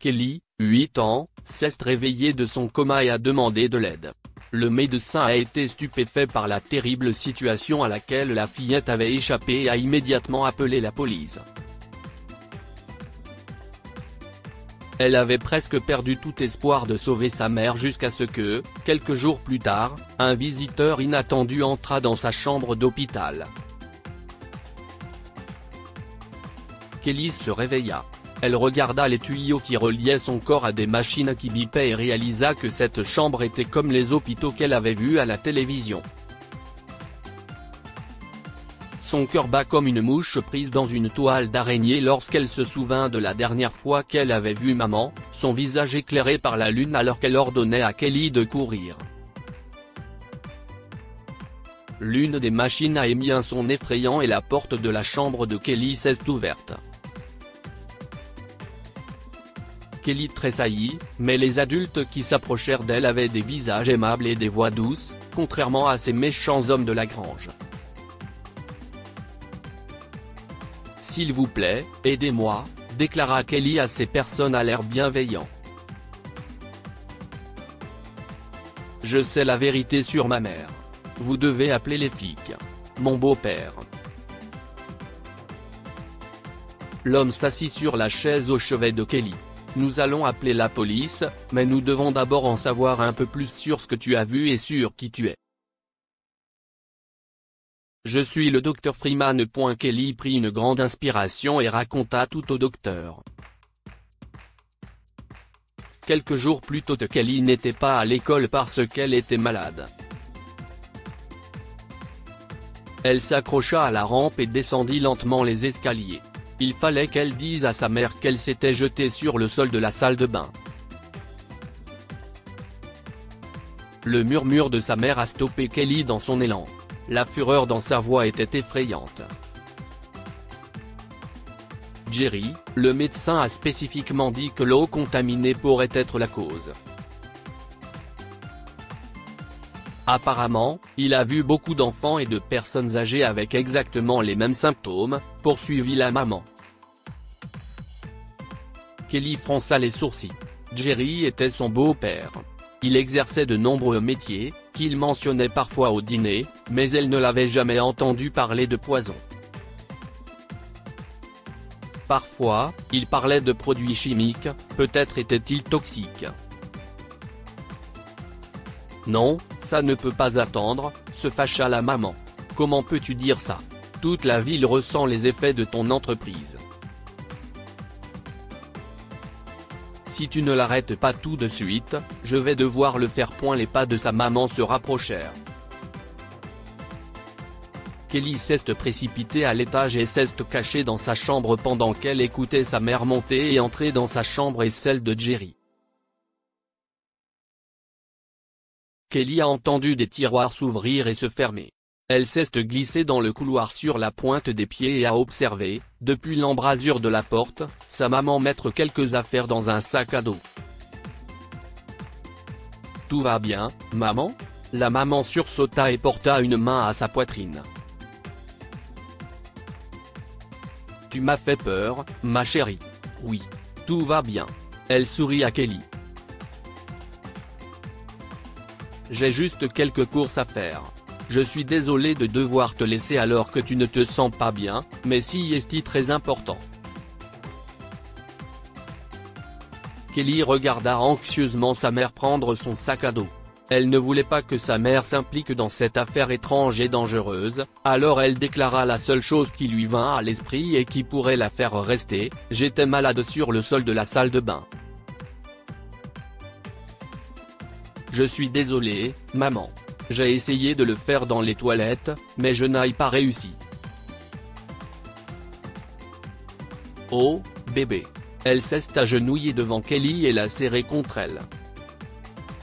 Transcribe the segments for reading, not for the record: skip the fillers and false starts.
Kelly, 8 ans, s'est réveillée de son coma et a demandé de l'aide. Le médecin a été stupéfait par la terrible situation à laquelle la fillette avait échappé et a immédiatement appelé la police. Elle avait presque perdu tout espoir de sauver sa mère jusqu'à ce que, quelques jours plus tard, un visiteur inattendu entra dans sa chambre d'hôpital. Kelly se réveilla. Elle regarda les tuyaux qui reliaient son corps à des machines qui bipaient et réalisa que cette chambre était comme les hôpitaux qu'elle avait vus à la télévision. Son cœur bat comme une mouche prise dans une toile d'araignée lorsqu'elle se souvint de la dernière fois qu'elle avait vu maman, son visage éclairé par la lune alors qu'elle ordonnait à Kelly de courir. L'une des machines a émis un son effrayant et la porte de la chambre de Kelly s'est ouverte. Kelly tressaillit, mais les adultes qui s'approchèrent d'elle avaient des visages aimables et des voix douces, contrairement à ces méchants hommes de la grange. « S'il vous plaît, aidez-moi », déclara Kelly à ces personnes à l'air bienveillant. « Je sais la vérité sur ma mère. Vous devez appeler les flics. Mon beau-père. » L'homme s'assit sur la chaise au chevet de Kelly. « Nous allons appeler la police, mais nous devons d'abord en savoir un peu plus sur ce que tu as vu et sur qui tu es. » Je suis le Dr Freeman. Kelly prit une grande inspiration et raconta tout au docteur. Quelques jours plus tôt, Kelly n'était pas à l'école parce qu'elle était malade. Elle s'accrocha à la rampe et descendit lentement les escaliers. Il fallait qu'elle dise à sa mère qu'elle s'était jetée sur le sol de la salle de bain. Le murmure de sa mère a stoppé Kelly dans son élan. La fureur dans sa voix était effrayante. Jerry, le médecin, a spécifiquement dit que l'eau contaminée pourrait être la cause. Apparemment, il a vu beaucoup d'enfants et de personnes âgées avec exactement les mêmes symptômes, poursuivit la maman. Kelly fronça les sourcils. Jerry était son beau-père. Il exerçait de nombreux métiers, qu'il mentionnait parfois au dîner, mais elle ne l'avait jamais entendu parler de poison. Parfois, il parlait de produits chimiques, peut-être était-il toxique. Non, ça ne peut pas attendre, se fâcha la maman. Comment peux-tu dire ça? Toute la ville ressent les effets de ton entreprise. Si tu ne l'arrêtes pas tout de suite, je vais devoir le faire. Les pas de sa maman se rapprochèrent. Kelly s'est précipitée à l'étage et s'est cachée dans sa chambre pendant qu'elle écoutait sa mère monter et entrer dans sa chambre et celle de Jerry. Kelly a entendu des tiroirs s'ouvrir et se fermer. Elle s'est glissée dans le couloir sur la pointe des pieds et a observé, depuis l'embrasure de la porte, sa maman mettre quelques affaires dans un sac à dos. « Tout va bien, maman ?» La maman sursauta et porta une main à sa poitrine. « Tu m'as fait peur, ma chérie. Oui. Tout va bien. » Elle sourit à Kelly. « J'ai juste quelques courses à faire. Je suis désolé de devoir te laisser alors que tu ne te sens pas bien, mais si est très important. » Kelly regarda anxieusement sa mère prendre son sac à dos. Elle ne voulait pas que sa mère s'implique dans cette affaire étrange et dangereuse, alors elle déclara la seule chose qui lui vint à l'esprit et qui pourrait la faire rester: « J'étais malade sur le sol de la salle de bain. Je suis désolée, maman. J'ai essayé de le faire dans les toilettes, mais je n'ai pas réussi. » Oh, bébé. Elle s'est agenouillée devant Kelly et l'a serrée contre elle.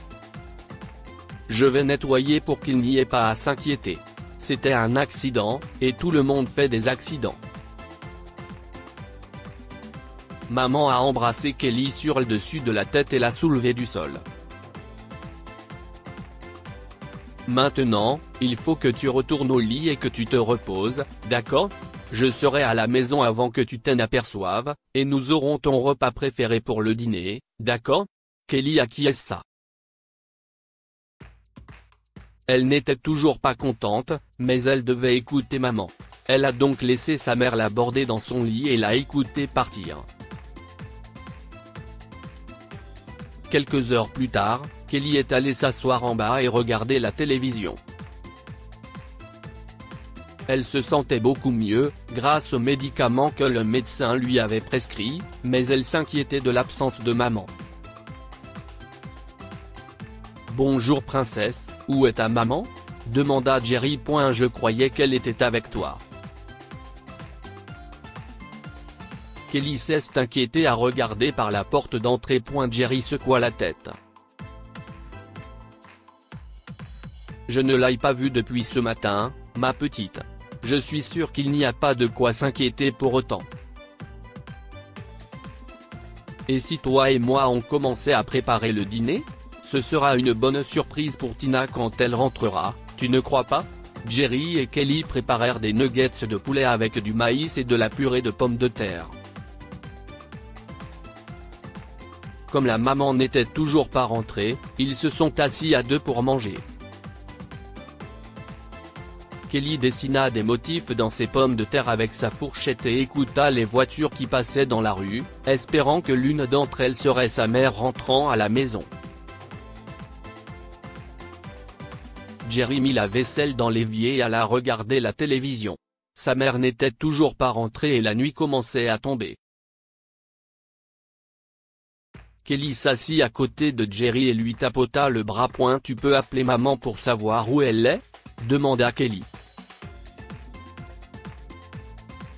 « Je vais nettoyer pour qu'il n'y ait pas à s'inquiéter. C'était un accident, et tout le monde fait des accidents. » Maman a embrassé Kelly sur le dessus de la tête et l'a soulevée du sol. « Maintenant, il faut que tu retournes au lit et que tu te reposes, d'accord? Je serai à la maison avant que tu t'en aperçoives, et nous aurons ton repas préféré pour le dîner, d'accord? Kelly acquiesça. Elle n'était toujours pas contente, mais elle devait écouter maman. Elle a donc laissé sa mère l'aborder dans son lit et l'a écoutée partir. Quelques heures plus tard, Kelly est allée s'asseoir en bas et regarder la télévision. Elle se sentait beaucoup mieux, grâce aux médicaments que le médecin lui avait prescrits, mais elle s'inquiétait de l'absence de maman. « Bonjour princesse, où est ta maman ?» demanda Jerry. « Je croyais qu'elle était avec toi. » Kelly s'est inquiétée à regarder par la porte d'entrée. Jerry secoua la tête. « Je ne l'ai pas vue depuis ce matin, ma petite. Je suis sûr qu'il n'y a pas de quoi s'inquiéter pour autant. Et si toi et moi on commençait à préparer le dîner? Ce sera une bonne surprise pour Tina quand elle rentrera, tu ne crois pas? » Jerry et Kelly préparèrent des nuggets de poulet avec du maïs et de la purée de pommes de terre. Comme la maman n'était toujours pas rentrée, ils se sont assis à deux pour manger. Kelly dessina des motifs dans ses pommes de terre avec sa fourchette et écouta les voitures qui passaient dans la rue, espérant que l'une d'entre elles serait sa mère rentrant à la maison. Jerry mit la vaisselle dans l'évier et alla regarder la télévision. Sa mère n'était toujours pas rentrée et la nuit commençait à tomber. Kelly s'assit à côté de Jerry et lui tapota le bras. « Tu peux appeler maman pour savoir où elle est ?» demanda Kelly. «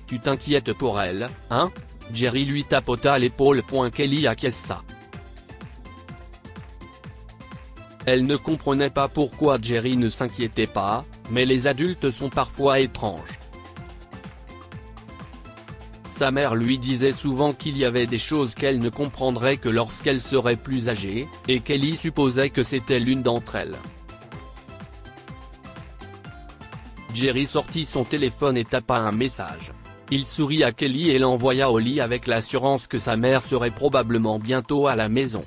Tu t'inquiètes pour elle, hein ?» Jerry lui tapota l'épaule. Kelly acquiesça. Elle ne comprenait pas pourquoi Jerry ne s'inquiétait pas, mais les adultes sont parfois étranges. Sa mère lui disait souvent qu'il y avait des choses qu'elle ne comprendrait que lorsqu'elle serait plus âgée, et Kelly supposait que c'était l'une d'entre elles. Jerry sortit son téléphone et tapa un message. Il sourit à Kelly et l'envoya au lit avec l'assurance que sa mère serait probablement bientôt à la maison.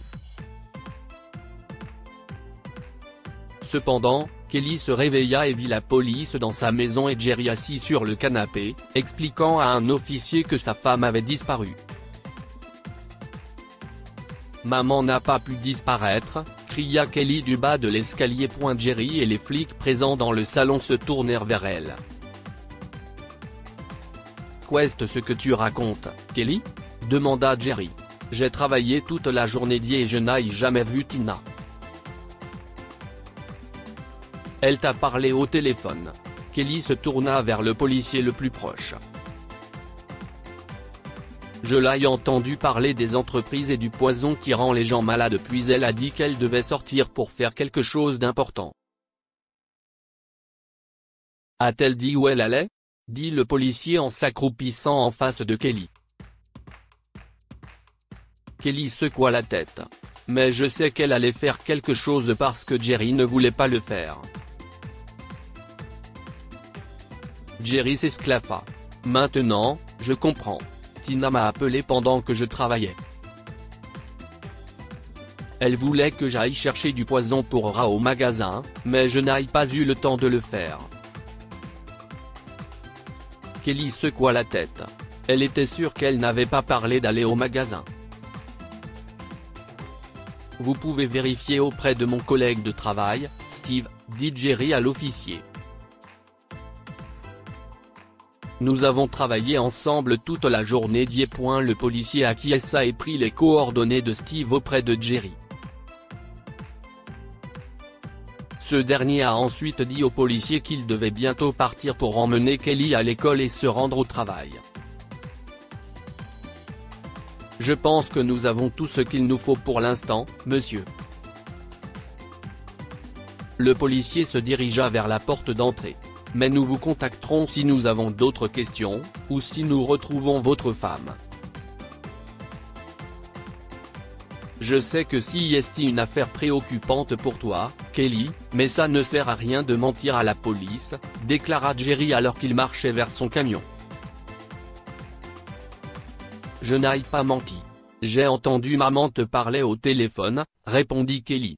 Cependant, Kelly se réveilla et vit la police dans sa maison et Jerry assis sur le canapé, expliquant à un officier que sa femme avait disparu. « Maman n'a pas pu disparaître », cria Kelly du bas de l'escalier. Jerry et les flics présents dans le salon se tournèrent vers elle. « Qu'est-ce que tu racontes, Kelly ?» demanda Jerry. « J'ai travaillé toute la journée et je n'ai jamais vu Tina. Elle t'a parlé au téléphone. » Kelly se tourna vers le policier le plus proche. « Je l'ai entendu parler des entreprises et du poison qui rend les gens malades, puis elle a dit qu'elle devait sortir pour faire quelque chose d'important. » « A-t-elle dit où elle allait ?» dit le policier en s'accroupissant en face de Kelly. Kelly secoua la tête. « Mais je sais qu'elle allait faire quelque chose parce que Jerry ne voulait pas le faire. » Jerry s'esclaffa. « Maintenant, je comprends. Tina m'a appelé pendant que je travaillais. Elle voulait que j'aille chercher du poison pour rats au magasin, mais je n'ai pas eu le temps de le faire. » Kelly secoua la tête. Elle était sûre qu'elle n'avait pas parlé d'aller au magasin. « Vous pouvez vérifier auprès de mon collègue de travail, Steve, » dit Jerry à l'officier. « Nous avons travaillé ensemble toute la journée. » Le policier acquiesça et prit les coordonnées de Steve auprès de Jerry. Ce dernier a ensuite dit au policier qu'il devait bientôt partir pour emmener Kelly à l'école et se rendre au travail. « Je pense que nous avons tout ce qu'il nous faut pour l'instant, monsieur. » Le policier se dirigea vers la porte d'entrée. « Mais nous vous contacterons si nous avons d'autres questions, ou si nous retrouvons votre femme. Je sais que c'est une affaire préoccupante pour toi, Kelly, mais ça ne sert à rien de mentir à la police, » déclara Jerry alors qu'il marchait vers son camion. Je n'ai pas menti. J'ai entendu maman te parler au téléphone, répondit Kelly.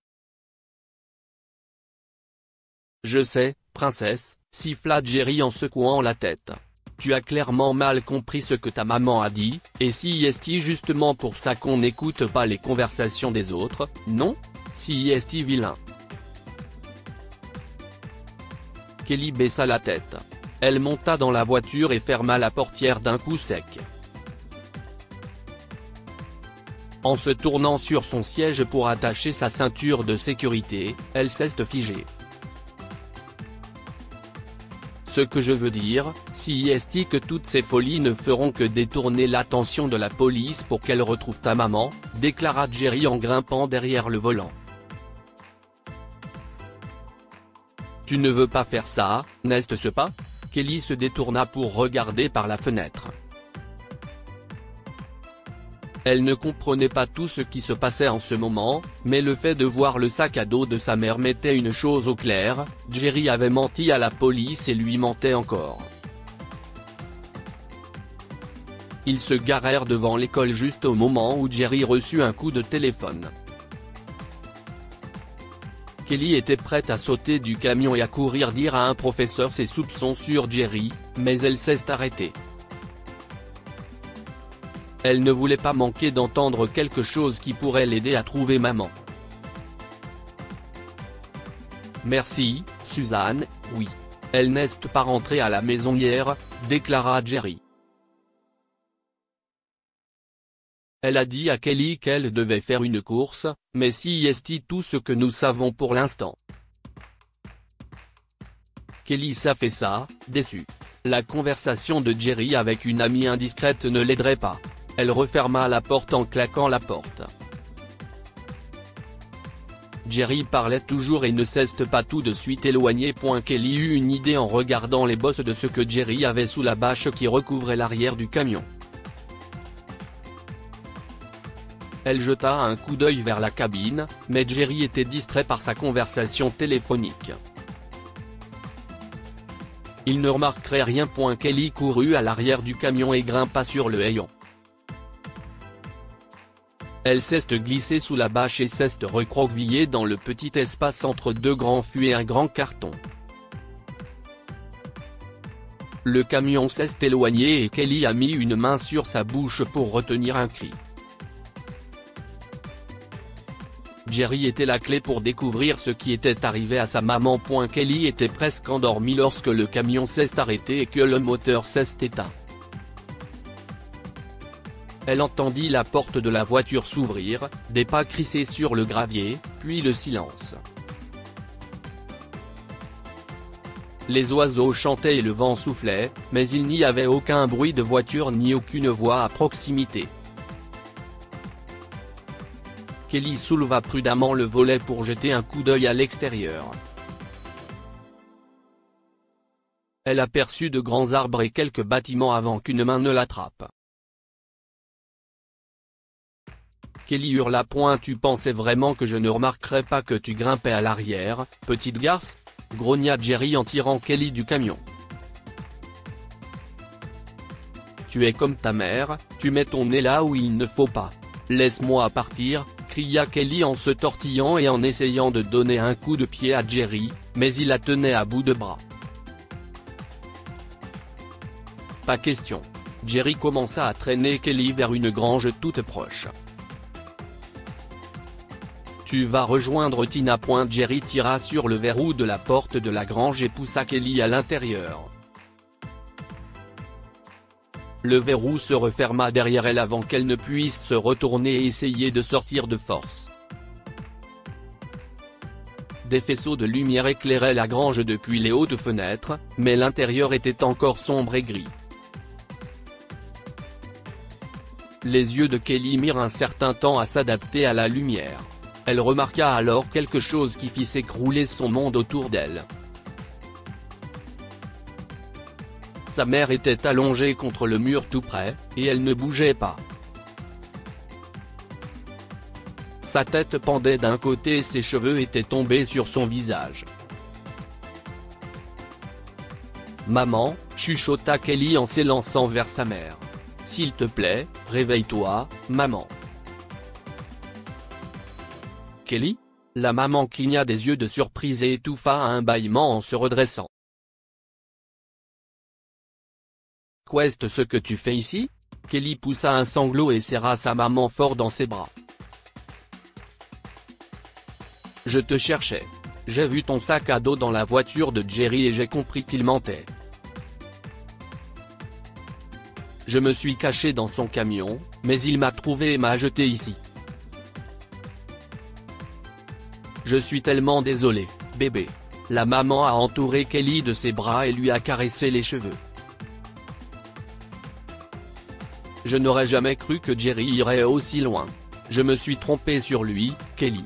Je sais, princesse, siffla Jerry en secouant la tête. Tu as clairement mal compris ce que ta maman a dit, et si est-il justement pour ça qu'on n'écoute pas les conversations des autres, non? Si est-il vilain. Kelly baissa la tête. Elle monta dans la voiture et ferma la portière d'un coup sec. En se tournant sur son siège pour attacher sa ceinture de sécurité, elle s'est figée. Ce que je veux dire, si est que toutes ces folies ne feront que détourner l'attention de la police pour qu'elle retrouve ta maman, déclara Jerry en grimpant derrière le volant. Tu ne veux pas faire ça, n'est-ce pas? Kelly se détourna pour regarder par la fenêtre. Elle ne comprenait pas tout ce qui se passait en ce moment, mais le fait de voir le sac à dos de sa mère mettait une chose au clair, Jerry avait menti à la police et lui mentait encore. Ils se garèrent devant l'école juste au moment où Jerry reçut un coup de téléphone. Kelly était prête à sauter du camion et à courir dire à un professeur ses soupçons sur Jerry, mais elle s'est arrêtée. Elle ne voulait pas manquer d'entendre quelque chose qui pourrait l'aider à trouver maman. Merci, Suzanne, oui. Elle n'est pas rentrée à la maison hier, déclara Jerry. Elle a dit à Kelly qu'elle devait faire une course, mais si est tout ce que nous savons pour l'instant. Kelly ça fait ça, déçue. La conversation de Jerry avec une amie indiscrète ne l'aiderait pas. Elle referma la porte en claquant la porte. Jerry parlait toujours et ne s'est pas tout de suite éloigné. Kelly eut une idée en regardant les bosses de ce que Jerry avait sous la bâche qui recouvrait l'arrière du camion. Elle jeta un coup d'œil vers la cabine, mais Jerry était distrait par sa conversation téléphonique. Il ne remarquerait rien. Kelly courut à l'arrière du camion et grimpa sur le hayon. Elle s'est glissée sous la bâche et s'est recroquevillée dans le petit espace entre deux grands fûts et un grand carton. Le camion s'est éloigné et Kelly a mis une main sur sa bouche pour retenir un cri. Jerry était la clé pour découvrir ce qui était arrivé à sa maman. Kelly était presque endormie lorsque le camion s'est arrêté et que le moteur s'est éteint. Elle entendit la porte de la voiture s'ouvrir, des pas crissés sur le gravier, puis le silence. Les oiseaux chantaient et le vent soufflait, mais il n'y avait aucun bruit de voiture ni aucune voix à proximité. Kelly souleva prudemment le volet pour jeter un coup d'œil à l'extérieur. Elle aperçut de grands arbres et quelques bâtiments avant qu'une main ne l'attrape. Kelly hurla. Tu pensais vraiment que je ne remarquerais pas que tu grimpais à l'arrière, petite garce? Grogna Jerry en tirant Kelly du camion. Tu es comme ta mère, tu mets ton nez là où il ne faut pas. Laisse-moi partir, cria Kelly en se tortillant et en essayant de donner un coup de pied à Jerry, mais il la tenait à bout de bras. Pas question. Jerry commença à traîner Kelly vers une grange toute proche. Tu vas rejoindre Tina. Jerry tira sur le verrou de la porte de la grange et poussa Kelly à l'intérieur. Le verrou se referma derrière elle avant qu'elle ne puisse se retourner et essayer de sortir de force. Des faisceaux de lumière éclairaient la grange depuis les hautes fenêtres, mais l'intérieur était encore sombre et gris. Les yeux de Kelly mirent un certain temps à s'adapter à la lumière. Elle remarqua alors quelque chose qui fit s'écrouler son monde autour d'elle. Sa mère était allongée contre le mur tout près, et elle ne bougeait pas. Sa tête pendait d'un côté et ses cheveux étaient tombés sur son visage. Maman, chuchota Kelly en s'élançant vers sa mère. S'il te plaît, réveille-toi, maman. Kelly ? La maman cligna des yeux de surprise et étouffa un bâillement en se redressant. Qu'est-ce ce que tu fais ici ? Kelly poussa un sanglot et serra sa maman fort dans ses bras. Je te cherchais. J'ai vu ton sac à dos dans la voiture de Jerry et j'ai compris qu'il mentait. Je me suis caché dans son camion, mais il m'a trouvé et m'a jeté ici. Je suis tellement désolé, bébé. La maman a entouré Kelly de ses bras et lui a caressé les cheveux. Je n'aurais jamais cru que Jerry irait aussi loin. Je me suis trompé sur lui, Kelly.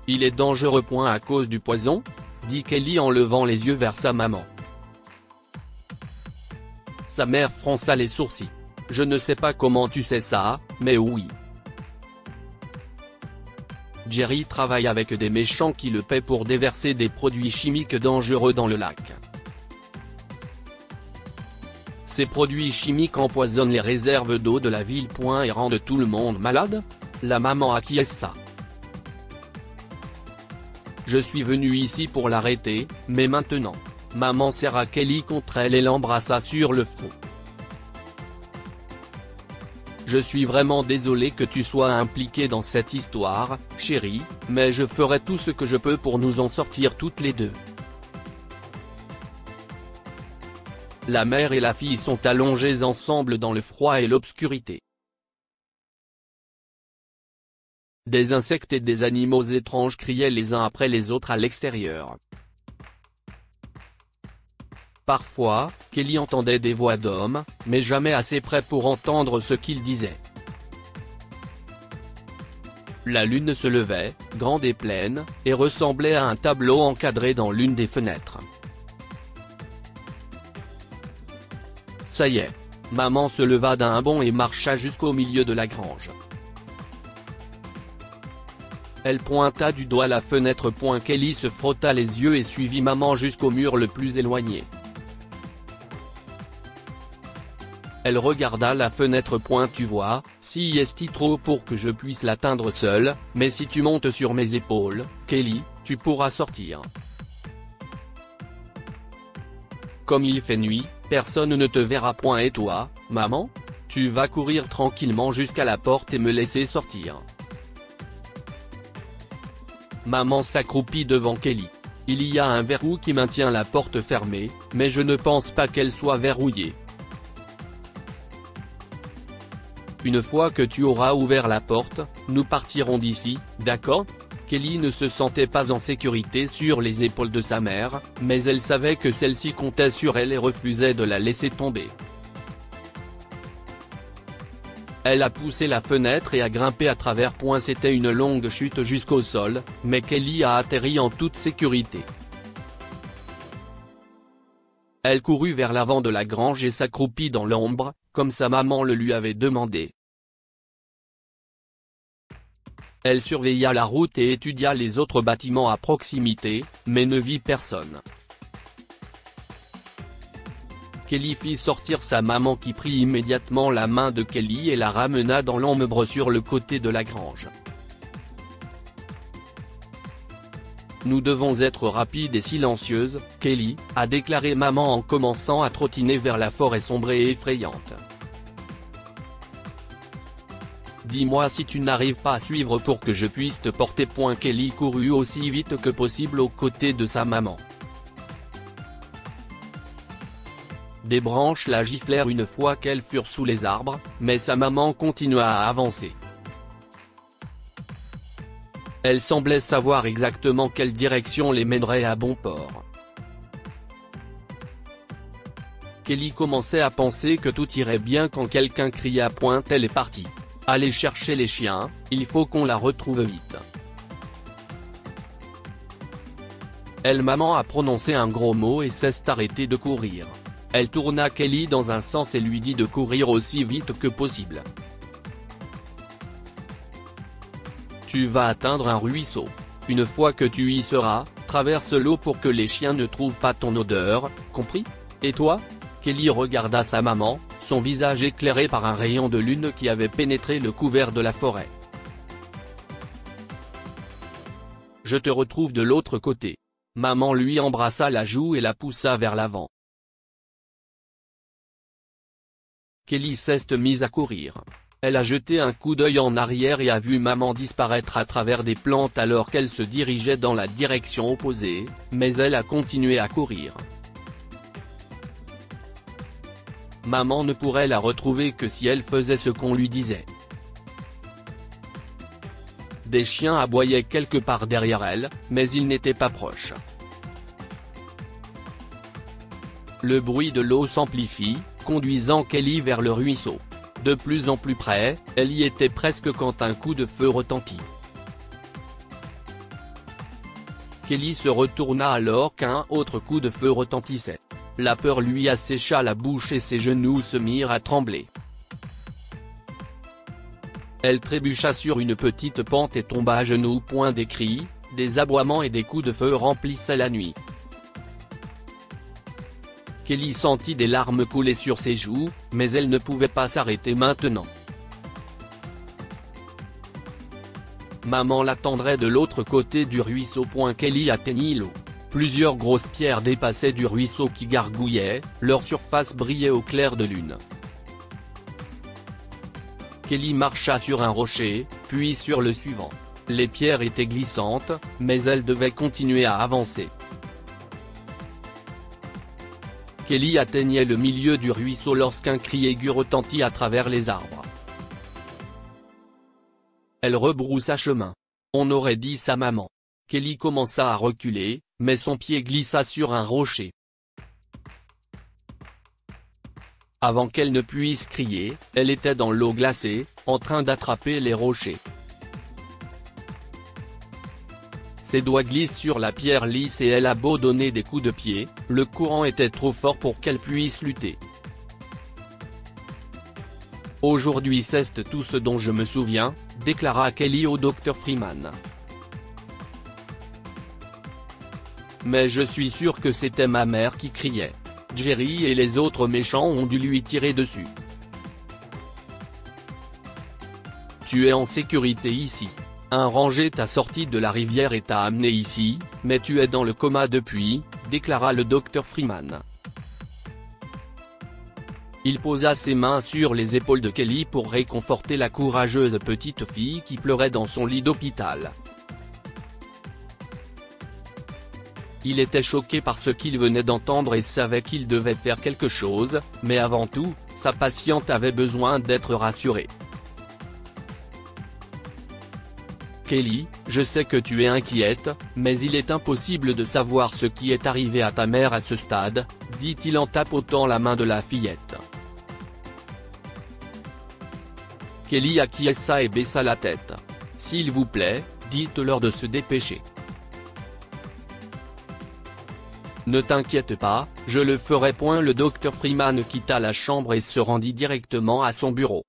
Il est dangereux. À cause du poison ? Dit Kelly en levant les yeux vers sa maman. Sa mère fronça les sourcils. Je ne sais pas comment tu sais ça, mais oui. Jerry travaille avec des méchants qui le paient pour déverser des produits chimiques dangereux dans le lac. Ces produits chimiques empoisonnent les réserves d'eau de la ville. Et rendent tout le monde malade ? La maman acquiesça. Je suis venu ici pour l'arrêter, mais maintenant. Maman serra Kelly contre elle et l'embrassa sur le front. Je suis vraiment désolé que tu sois impliqué dans cette histoire, chérie, mais je ferai tout ce que je peux pour nous en sortir toutes les deux. La mère et la fille sont allongées ensemble dans le froid et l'obscurité. Des insectes et des animaux étranges criaient les uns après les autres à l'extérieur. Parfois, Kelly entendait des voix d'hommes, mais jamais assez près pour entendre ce qu'ils disaient. La lune se levait, grande et pleine, et ressemblait à un tableau encadré dans l'une des fenêtres. Ça y est. Maman se leva d'un bond et marcha jusqu'au milieu de la grange. Elle pointa du doigt la fenêtre. Kelly se frotta les yeux et suivit maman jusqu'au mur le plus éloigné. Elle regarda la fenêtre. Tu vois, si est trop pour que je puisse l'atteindre seule, mais si tu montes sur mes épaules, Kelly, tu pourras sortir. Comme il fait nuit, personne ne te verra. Et toi, maman ? Tu vas courir tranquillement jusqu'à la porte et me laisser sortir. Maman s'accroupit devant Kelly. Il y a un verrou qui maintient la porte fermée, mais je ne pense pas qu'elle soit verrouillée. Une fois que tu auras ouvert la porte, nous partirons d'ici, d'accord ? Kelly ne se sentait pas en sécurité sur les épaules de sa mère, mais elle savait que celle-ci comptait sur elle et refusait de la laisser tomber. Elle a poussé la fenêtre et a grimpé à travers. C'était une longue chute jusqu'au sol, mais Kelly a atterri en toute sécurité. Elle courut vers l'avant de la grange et s'accroupit dans l'ombre, comme sa maman le lui avait demandé. Elle surveilla la route et étudia les autres bâtiments à proximité, mais ne vit personne. Kelly fit sortir sa maman qui prit immédiatement la main de Kelly et la ramena dans l'ombre sur le côté de la grange. Nous devons être rapides et silencieuses, Kelly, a déclaré maman en commençant à trottiner vers la forêt sombre et effrayante. Dis-moi si tu n'arrives pas à suivre pour que je puisse te porter. Kelly courut aussi vite que possible aux côtés de sa maman. Des branches la giflèrent une fois qu'elles furent sous les arbres, mais sa maman continua à avancer. Elle semblait savoir exactement quelle direction les mènerait à bon port. Kelly commençait à penser que tout irait bien quand quelqu'un cria. Elle est partie. Allez chercher les chiens, il faut qu'on la retrouve vite. Maman a prononcé un gros mot et s'est arrêtée de courir. Elle tourna Kelly dans un sens et lui dit de courir aussi vite que possible. Tu vas atteindre un ruisseau. Une fois que tu y seras, traverse l'eau pour que les chiens ne trouvent pas ton odeur, compris ? Et toi ? Kelly regarda sa maman, son visage éclairé par un rayon de lune qui avait pénétré le couvert de la forêt. « Je te retrouve de l'autre côté. » Maman lui embrassa la joue et la poussa vers l'avant. Kelly s'est mise à courir. Elle a jeté un coup d'œil en arrière et a vu maman disparaître à travers des plantes alors qu'elle se dirigeait dans la direction opposée, mais elle a continué à courir. Maman ne pourrait la retrouver que si elle faisait ce qu'on lui disait. Des chiens aboyaient quelque part derrière elle, mais ils n'étaient pas proches. Le bruit de l'eau s'amplifie, conduisant Kelly vers le ruisseau. De plus en plus près, elle y était presque quand un coup de feu retentit. Kelly se retourna alors qu'un autre coup de feu retentissait. La peur lui assécha la bouche et ses genoux se mirent à trembler. Elle trébucha sur une petite pente et tomba à genoux. Des cris, des aboiements et des coups de feu remplissaient la nuit. Kelly sentit des larmes couler sur ses joues, mais elle ne pouvait pas s'arrêter maintenant. Maman l'attendrait de l'autre côté du ruisseau. Kelly atteignit l'eau. Plusieurs grosses pierres dépassaient du ruisseau qui gargouillait, leur surface brillait au clair de lune. Kelly marcha sur un rocher, puis sur le suivant. Les pierres étaient glissantes, mais elle devait continuer à avancer. Kelly atteignait le milieu du ruisseau lorsqu'un cri aigu retentit à travers les arbres. Elle rebroussa chemin. On aurait dit sa maman. Kelly commença à reculer, mais son pied glissa sur un rocher. Avant qu'elle ne puisse crier, elle était dans l'eau glacée, en train d'attraper les rochers. Ses doigts glissent sur la pierre lisse et elle a beau donner des coups de pied, le courant était trop fort pour qu'elle puisse lutter. Aujourd'hui c'est tout ce dont je me souviens, déclara Kelly au Dr Freeman. Mais je suis sûr que c'était ma mère qui criait. Jerry et les autres méchants ont dû lui tirer dessus. Tu es en sécurité ici. Un ranger t'a sorti de la rivière et t'a amené ici, mais tu es dans le coma depuis, déclara le Dr Freeman. Il posa ses mains sur les épaules de Kelly pour réconforter la courageuse petite fille qui pleurait dans son lit d'hôpital. Il était choqué par ce qu'il venait d'entendre et savait qu'il devait faire quelque chose, mais avant tout, sa patiente avait besoin d'être rassurée. Kelly, je sais que tu es inquiète, mais il est impossible de savoir ce qui est arrivé à ta mère à ce stade, dit-il en tapotant la main de la fillette. Kelly acquiesça et baissa la tête. S'il vous plaît, dites-leur de se dépêcher. Ne t'inquiète pas, je le ferai. Le Dr Freeman quitta la chambre et se rendit directement à son bureau.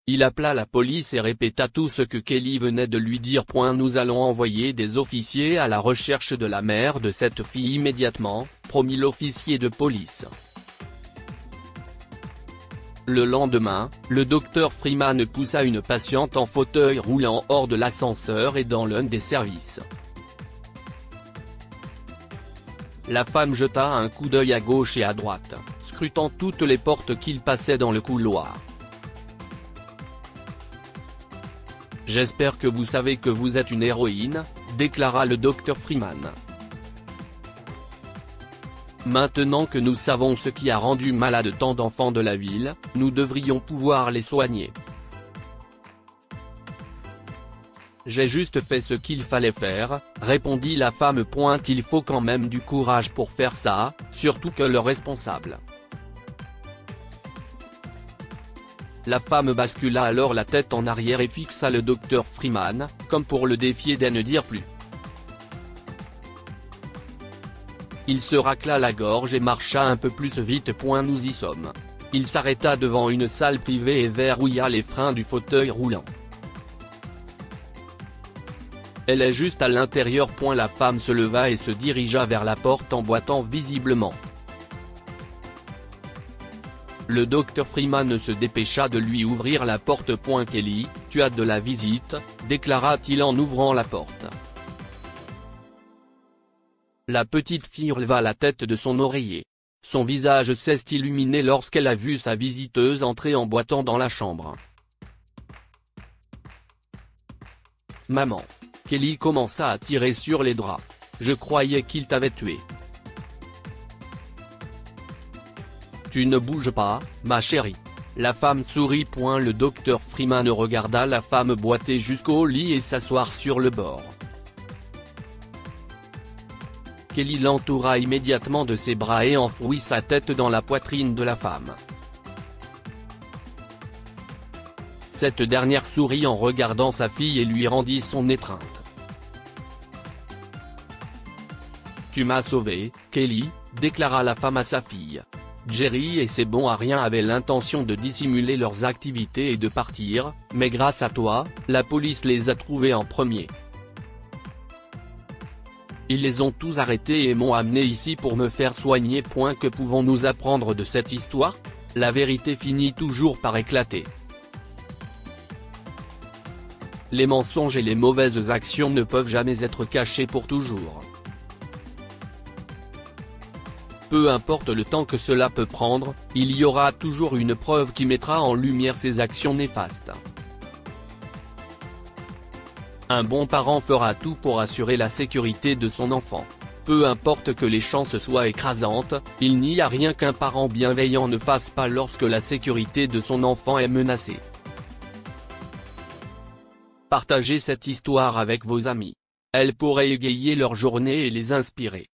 Il appela la police et répéta tout ce que Kelly venait de lui dire. Nous allons envoyer des officiers à la recherche de la mère de cette fille immédiatement, promit l'officier de police. Le lendemain, le Dr Freeman poussa une patiente en fauteuil roulant hors de l'ascenseur et dans l'un des services. La femme jeta un coup d'œil à gauche et à droite, scrutant toutes les portes qu'il passait dans le couloir. « J'espère que vous savez que vous êtes une héroïne », déclara le Dr Freeman. « Maintenant que nous savons ce qui a rendu malade tant d'enfants de la ville, nous devrions pouvoir les soigner. » J'ai juste fait ce qu'il fallait faire, répondit la femme. Il faut quand même du courage pour faire ça, surtout que le responsable. La femme bascula alors la tête en arrière et fixa le Dr Freeman, comme pour le défier d'à ne dire plus. Il se racla la gorge et marcha un peu plus vite. Nous y sommes. Il s'arrêta devant une salle privée et verrouilla les freins du fauteuil roulant. Elle est juste à l'intérieur. La femme se leva et se dirigea vers la porte en boitant visiblement. Le docteur Freeman se dépêcha de lui ouvrir la porte. Kelly, tu as de la visite, déclara-t-il en ouvrant la porte. La petite fille releva la tête de son oreiller. Son visage s'est illuminé lorsqu'elle a vu sa visiteuse entrer en boitant dans la chambre. Maman. Kelly commença à tirer sur les draps. Je croyais qu'il t'avait tué. Tu ne bouges pas, ma chérie. La femme sourit. Le docteur Freeman regarda la femme boiter jusqu'au lit et s'asseoir sur le bord. Kelly l'entoura immédiatement de ses bras et enfouit sa tête dans la poitrine de la femme. Cette dernière sourit en regardant sa fille et lui rendit son étreinte. Tu m'as sauvé, Kelly, déclara la femme à sa fille. Jerry et ses bons à rien avaient l'intention de dissimuler leurs activités et de partir, mais grâce à toi, la police les a trouvés en premier. Ils les ont tous arrêtés et m'ont amené ici pour me faire soigner. Que pouvons-nous apprendre de cette histoire? La vérité finit toujours par éclater. Les mensonges et les mauvaises actions ne peuvent jamais être cachés pour toujours. Peu importe le temps que cela peut prendre, il y aura toujours une preuve qui mettra en lumière ces actions néfastes. Un bon parent fera tout pour assurer la sécurité de son enfant. Peu importe que les chances soient écrasantes, il n'y a rien qu'un parent bienveillant ne fasse pas lorsque la sécurité de son enfant est menacée. Partagez cette histoire avec vos amis. Elle pourrait égayer leur journée et les inspirer.